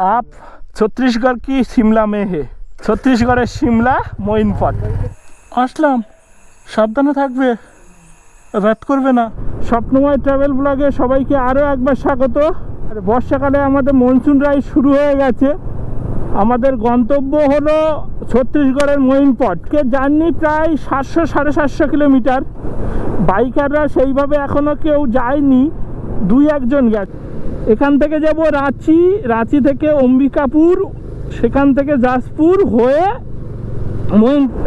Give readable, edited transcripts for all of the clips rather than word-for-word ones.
आप ছত্তিশগড় কি শিমলা में है ছত্তিশগড়ের শিমলা মঈনপট আসলাম সাবধানে থাকবে রাত করবে না স্বপ্নময় ট্রাভেল ব্লগে সবাইকে আরও একবার স্বাগত বর্ষাকালে আমাদের মনসুন রাইড শুরু হয়ে গেছে আমাদের গন্তব্য হলো ছত্তিশগড়ের মঈনপটকে জার্নি প্রায় 700-750 কিলোমিটার বাইকাররা সেইভাবে এখনও কেউ যায়নি 2-1 জন গেছে এখান থেকে যাব রাঁচি থেকে অম্বিকাপুর সেখান থেকে জাসপুর হয়ে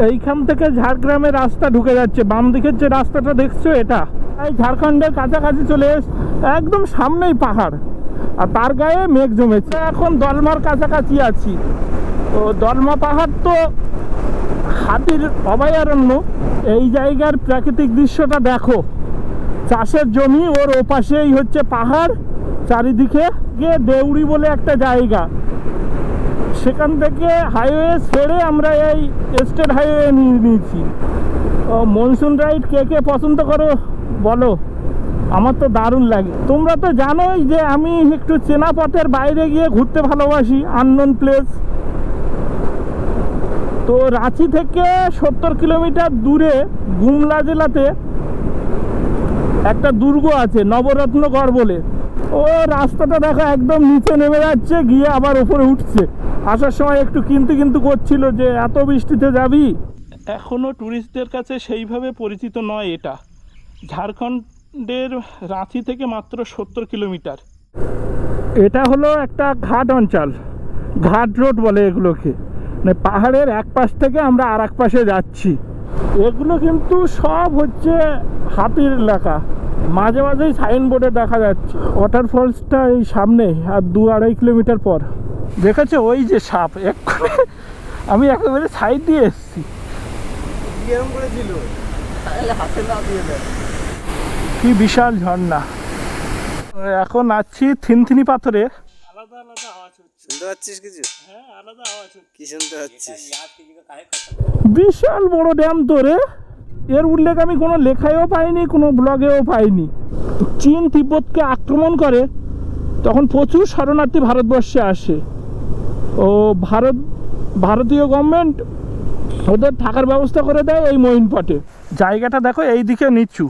এইখান থেকে ঝাড়গ্রামের রাস্তা ঢুকে যাচ্ছে বাম দিকের যে রাস্তাটা দেখছো এটা এই ঝাড়খণ্ডের কাছাকাছি চলে একদম সামনেই পাহাড় আর তার গায়ে মেঘ জমেছে এখন দলমার কাছাকাছি আছি তো দলমা পাহাড় তো হাতির অভয়ারণ্য এই জায়গার প্রাকৃতিক দৃশ্যটা দেখো চাষের জমি ওর ওপাশেই হচ্ছে পাহাড় চারিদিকে গিয়ে দেউড়ি বলে একটা জায়গা সেখান থেকে হাইওয়ে ছেড়ে আমরা এই স্টেট হাইওয়ে নিয়েছি মনসুন রাইড কে কে পছন্দ করো বলো আমার তো দারুণ লাগে তোমরা তো জানোই যে আমি একটু চেনা পথের বাইরে গিয়ে ঘুরতে ভালোবাসি আননোন প্লেস তো রাঁচি থেকে 70 কিলোমিটার দূরে গুমলা জেলাতে একটা দুর্গ আছে নবরত্নগড় বলে ও রাস্তাটা দেখো একদম নিচে নেমে যাচ্ছে গিয়ে আবার উপরে উঠছে আসার সময় একটু কিন্তু করছিল যে এত বৃষ্টিতে যাবি এখনও ট্যুরিস্টদের কাছে সেইভাবে পরিচিত নয় এটা ঝাড়খণ্ডের রাঁচি থেকে মাত্র 70 কিলোমিটার এটা হলো একটা ঘাট অঞ্চল ঘাট রোড বলে এগুলোকে মানে পাহাড়ের এক পাশ থেকে আমরা আর এক পাশে যাচ্ছি এগুলো কিন্তু সব হচ্ছে হাতির এলাকা মাঝে মাঝেই সাইনবোর্ডে দেখা যাচ্ছে ওয়াটারফলসটা এই সামনে আর 2-2.5 কিলোমিটার পর দেখেছো ওই যে সাপ আমি একেবারে সাইড দিয়ে এসেছি কি বিশাল ঝর্ণা এখন আছি থিনথিনি পাথরে আলাদা আলাদা আওয়াজ হচ্ছে শুনতে পাচ্ছিস কিছু হ্যাঁ আলাদা আওয়াজ হচ্ছে কি শুনতে পাচ্ছিস বিশাল বড় ড্যাম তো রে এর উল্লেখ আমি কোনো লেখায়ও পাইনি কোনো ব্লগেও পাইনি চীন তিব্বতকে আক্রমণ করে তখন প্রচুর শরণার্থী ভারতবর্ষে আসে ও ভারতীয় গভর্নমেন্ট ওদের থাকার ব্যবস্থা করে দেয় এই মঈনপটে জায়গাটা দেখো এই দিকে নিচু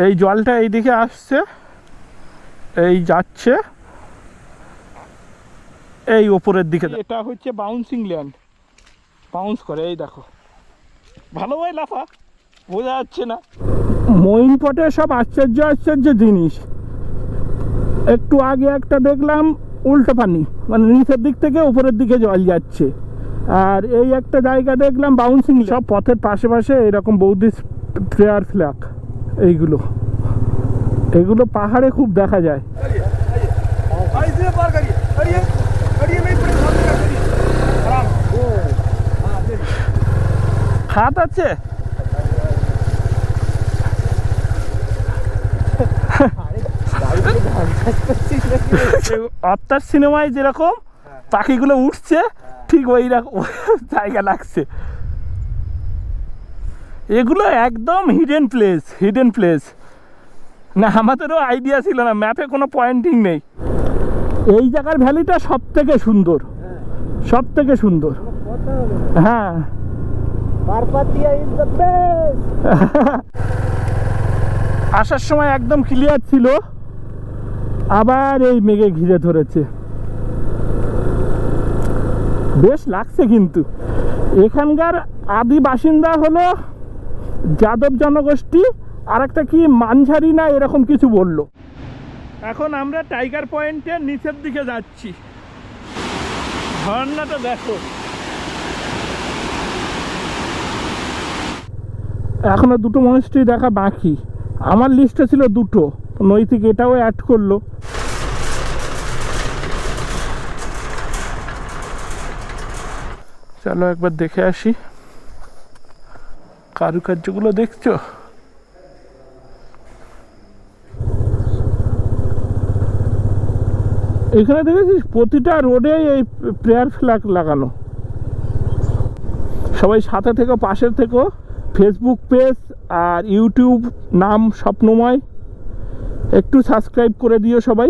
এই জলটা এই দিকে আসছে এই যাচ্ছে এই ওপরের দিকে এটা হচ্ছে বাউন্সিং ল্যান্ড বাউন্স করে এই দেখো ভালোভাবে লাফা বোঝা যাচ্ছে না মঈনপটে সব আশ্চর্য জিনিস একটু আগে একটা দেখলাম উল্টো পানি মানে নিচের দিক থেকে উপরের দিকে জল যাচ্ছে আর এই একটা জায়গা দেখলাম বাউন্সিং সব পথের পাশে এরকম বৌদ্ধিস্ট প্রেয়ার ফ্ল্যাগ এগুলো পাহাড়ে খুব দেখা যায় হাত আছে অত্যার সিনেমায় যেরকম পাখিগুলো উঠছে ঠিক ওই রকম জায়গা লাগছে এগুলো একদম হিডেন প্লেস না আমাদেরও আইডিয়া ছিল না ম্যাপে কোনো পয়েন্টিং নেই এই জায়গার ভ্যালিটা সব থেকে সুন্দর হ্যাঁ আসার সময় একদম ক্লিয়ার ছিল আবার এই মেঘে ঘিরে ধরেছে বেশ লাগছে কিন্তু এখানকার আদি বাসিন্দা হলো যাদব জনগোষ্ঠী আর একটা কি মানঝারি না এরকম কিছু বললো এখন আমরা টাইগার পয়েন্টের নিচের দিকে যাচ্ছি ঝর্ণাটা দেখো এখনো 2টো মনেস্ট্রি দেখা বাকি আমার লিস্টে ছিল 2টো নৈতিক এটাও অ্যাড করলো চলো একবার দেখে আসি কারুকার্যগুলো দেখছো এখানে দেখেছিস প্রতিটা রোডে এই প্রেয়ার ফ্ল্যাগ লাগানো সবাই সাথে থেকে পাশের থেকে ফেসবুক পেজ আর ইউটিউব নাম স্বপ্নময় একটু সাবস্ক্রাইব করে দিও সবাই।